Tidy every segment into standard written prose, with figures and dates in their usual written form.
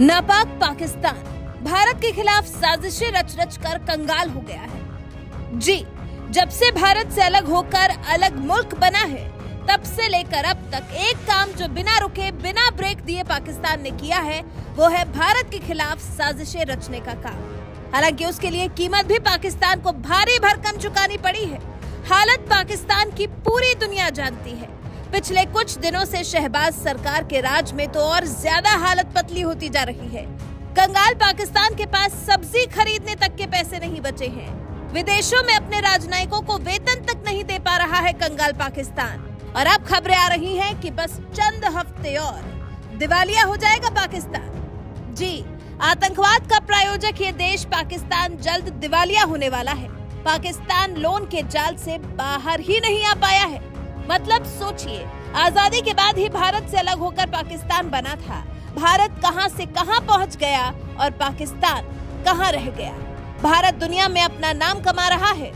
नापाक पाकिस्तान भारत के खिलाफ साजिशें रच रच कर कंगाल हो गया है। जी, जब से भारत से अलग होकर अलग मुल्क बना है, तब से लेकर अब तक एक काम जो बिना रुके बिना ब्रेक दिए पाकिस्तान ने किया है, वो है भारत के खिलाफ साजिशें रचने का काम। हालांकि उसके लिए कीमत भी पाकिस्तान को भारी भरकम चुकानी पड़ी है। हालत पाकिस्तान की पूरी दुनिया जानती है। पिछले कुछ दिनों से शहबाज सरकार के राज में तो और ज्यादा हालत पतली होती जा रही है। कंगाल पाकिस्तान के पास सब्जी खरीदने तक के पैसे नहीं बचे हैं। विदेशों में अपने राजनयिकों को वेतन तक नहीं दे पा रहा है कंगाल पाकिस्तान। और अब खबरें आ रही हैं कि बस चंद हफ्ते और दिवालिया हो जाएगा पाकिस्तान। जी, आतंकवाद का प्रायोजक ये देश पाकिस्तान जल्द दिवालिया होने वाला है। पाकिस्तान लोन के जाल से बाहर ही नहीं आ पाया है। मतलब सोचिए, आजादी के बाद ही भारत से अलग होकर पाकिस्तान बना था। भारत कहां से कहां पहुंच गया और पाकिस्तान कहां रह गया। भारत दुनिया में अपना नाम कमा रहा है,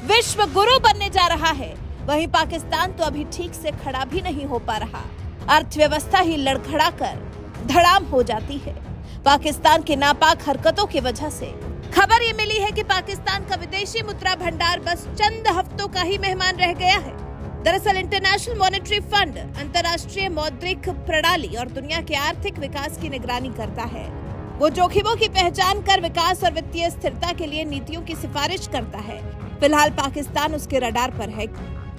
विश्व गुरु बनने जा रहा है। वहीं पाकिस्तान तो अभी ठीक से खड़ा भी नहीं हो पा रहा। अर्थव्यवस्था ही लड़खड़ा कर धड़ाम हो जाती है पाकिस्तान के नापाक हरकतों की वजह से। खबर ये मिली है कि पाकिस्तान का विदेशी मुद्रा भंडार बस चंद हफ्तों का ही मेहमान रह गया है। दरअसल इंटरनेशनल मॉनेटरी फंड अंतर्राष्ट्रीय मौद्रिक प्रणाली और दुनिया के आर्थिक विकास की निगरानी करता है। वो जोखिमों की पहचान कर विकास और वित्तीय स्थिरता के लिए नीतियों की सिफारिश करता है। फिलहाल पाकिस्तान उसके रडार पर है,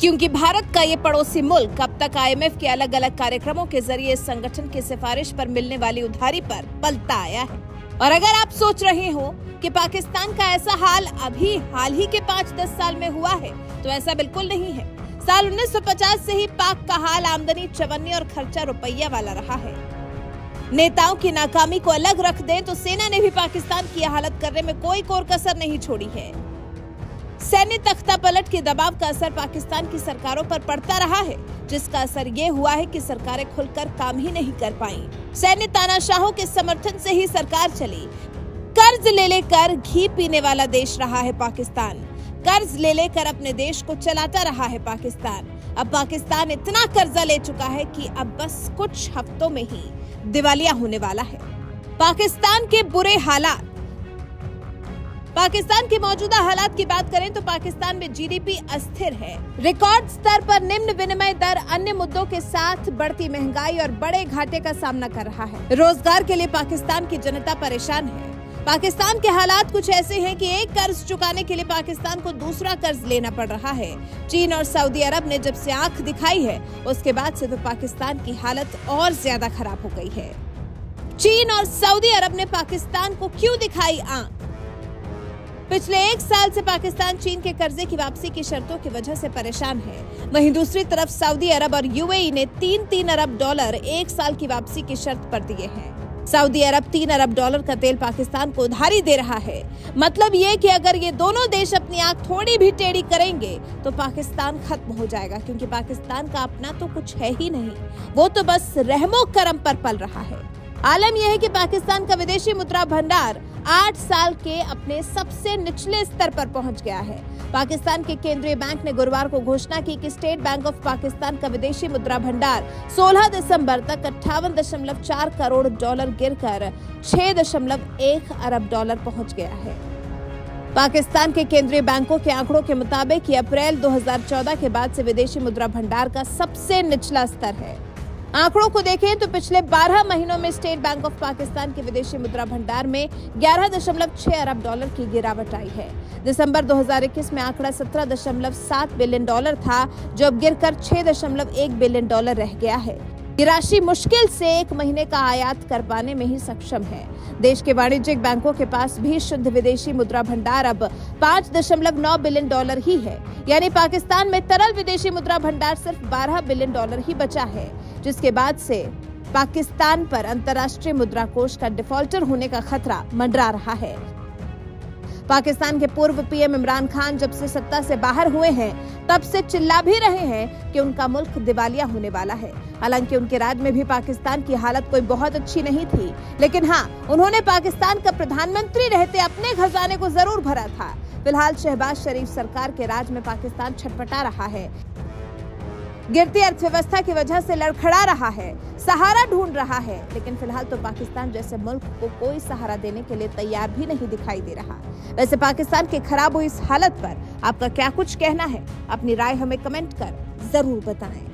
क्योंकि भारत का ये पड़ोसी मुल्क अब तक IMF के अलग अलग कार्यक्रमों के जरिए इस संगठन की सिफारिश पर मिलने वाली उधारी पर पलता आया है। और अगर आप सोच रहे हो कि पाकिस्तान का ऐसा हाल अभी हाल ही के 5-10 साल में हुआ है, तो ऐसा बिल्कुल नहीं है। साल 1950 से ही पाक का हाल आमदनी चवन्नी और खर्चा रुपया वाला रहा है। नेताओं की नाकामी को अलग रख दें तो सेना ने भी पाकिस्तान की हालत करने में कोई कोर कसर नहीं छोड़ी है। सैन्य तख्तापलट के दबाव का असर पाकिस्तान की सरकारों पर पड़ता रहा है, जिसका असर ये हुआ है कि सरकारें खुलकर काम ही नहीं कर पाई। सैन्य तानाशाहों के समर्थन से ही सरकार चली। कर्ज ले लेकर घी पीने वाला देश रहा है पाकिस्तान। कर्ज ले लेकर अपने देश को चलाता रहा है पाकिस्तान। अब पाकिस्तान इतना कर्जा ले चुका है कि अब बस कुछ हफ्तों में ही दिवालिया होने वाला है। पाकिस्तान के बुरे हालात। पाकिस्तान के मौजूदा हालात की बात करें तो पाकिस्तान में GDP अस्थिर है। रिकॉर्ड स्तर पर निम्न विनिमय दर, अन्य मुद्दों के साथ बढ़ती महंगाई और बड़े घाटे का सामना कर रहा है। रोजगार के लिए पाकिस्तान की जनता परेशान है। पाकिस्तान के हालात कुछ ऐसे हैं कि एक कर्ज चुकाने के लिए पाकिस्तान को दूसरा कर्ज लेना पड़ रहा है। चीन और सऊदी अरब ने जब से आंख दिखाई है, उसके बाद से तो पाकिस्तान की हालत और ज्यादा खराब हो गई है। चीन और सऊदी अरब ने पाकिस्तान को क्यों दिखाई आंख? पिछले 1 साल से पाकिस्तान चीन के कर्जे की वापसी की शर्तों की वजह से परेशान है। वहीं दूसरी तरफ सऊदी अरब और UAE ने $3 अरब 1 साल की वापसी की शर्त पर दिए हैं। सऊदी अरब $3 अरब का तेल पाकिस्तान को उधारी दे रहा है। मतलब ये कि अगर ये दोनों देश अपनी आंख थोड़ी भी टेढ़ी करेंगे तो पाकिस्तान खत्म हो जाएगा, क्योंकि पाकिस्तान का अपना तो कुछ है ही नहीं। वो तो बस रहमो करम पर पल रहा है। आलम यह है कि पाकिस्तान का विदेशी मुद्रा भंडार 8 साल के अपने सबसे निचले स्तर पर पहुंच गया है। पाकिस्तान के केंद्रीय बैंक ने गुरुवार को घोषणा की कि स्टेट बैंक ऑफ पाकिस्तान का विदेशी मुद्रा भंडार 16 दिसंबर तक $58.4 करोड़ गिरकर $6.1 अरब पहुंच गया है। पाकिस्तान के केंद्रीय बैंकों के आंकड़ों के मुताबिक ये अप्रैल 2014 के बाद से विदेशी मुद्रा भंडार का सबसे निचला स्तर है। आंकड़ों को देखें तो पिछले 12 महीनों में स्टेट बैंक ऑफ पाकिस्तान के विदेशी मुद्रा भंडार में $11.6 अरब की गिरावट आई है। दिसंबर 2021 में आंकड़ा $17.7 बिलियन था, जो अब गिरकर $6.1 बिलियन रह गया है। ये राशि मुश्किल से 1 महीने का आयात कर पाने में ही सक्षम है। देश के वाणिज्यिक बैंकों के पास भी शुद्ध विदेशी मुद्रा भंडार अब $5.9 बिलियन ही है। यानी पाकिस्तान में तरल विदेशी मुद्रा भंडार सिर्फ $12 बिलियन ही बचा है, जिसके बाद से पाकिस्तान पर अंतर्राष्ट्रीय मुद्रा कोष का डिफॉल्टर होने का खतरा मंडरा रहा है। पाकिस्तान के पूर्व PM इमरान खान जब से सत्ता से बाहर हुए हैं, तब से चिल्ला भी रहे हैं कि उनका मुल्क दिवालिया होने वाला है। हालांकि उनके राज में भी पाकिस्तान की हालत कोई बहुत अच्छी नहीं थी, लेकिन हाँ, उन्होंने पाकिस्तान का प्रधानमंत्री रहते अपने खजाने को जरूर भरा था। फिलहाल शहबाज शरीफ सरकार के राज में पाकिस्तान छटपटा रहा है। गिरती अर्थव्यवस्था की वजह से लड़खड़ा रहा है। सहारा ढूंढ रहा है, लेकिन फिलहाल तो पाकिस्तान जैसे मुल्क को कोई सहारा देने के लिए तैयार भी नहीं दिखाई दे रहा। वैसे पाकिस्तान की खराब हुई इस हालत पर आपका क्या कुछ कहना है? अपनी राय हमें कमेंट कर जरूर बताएं।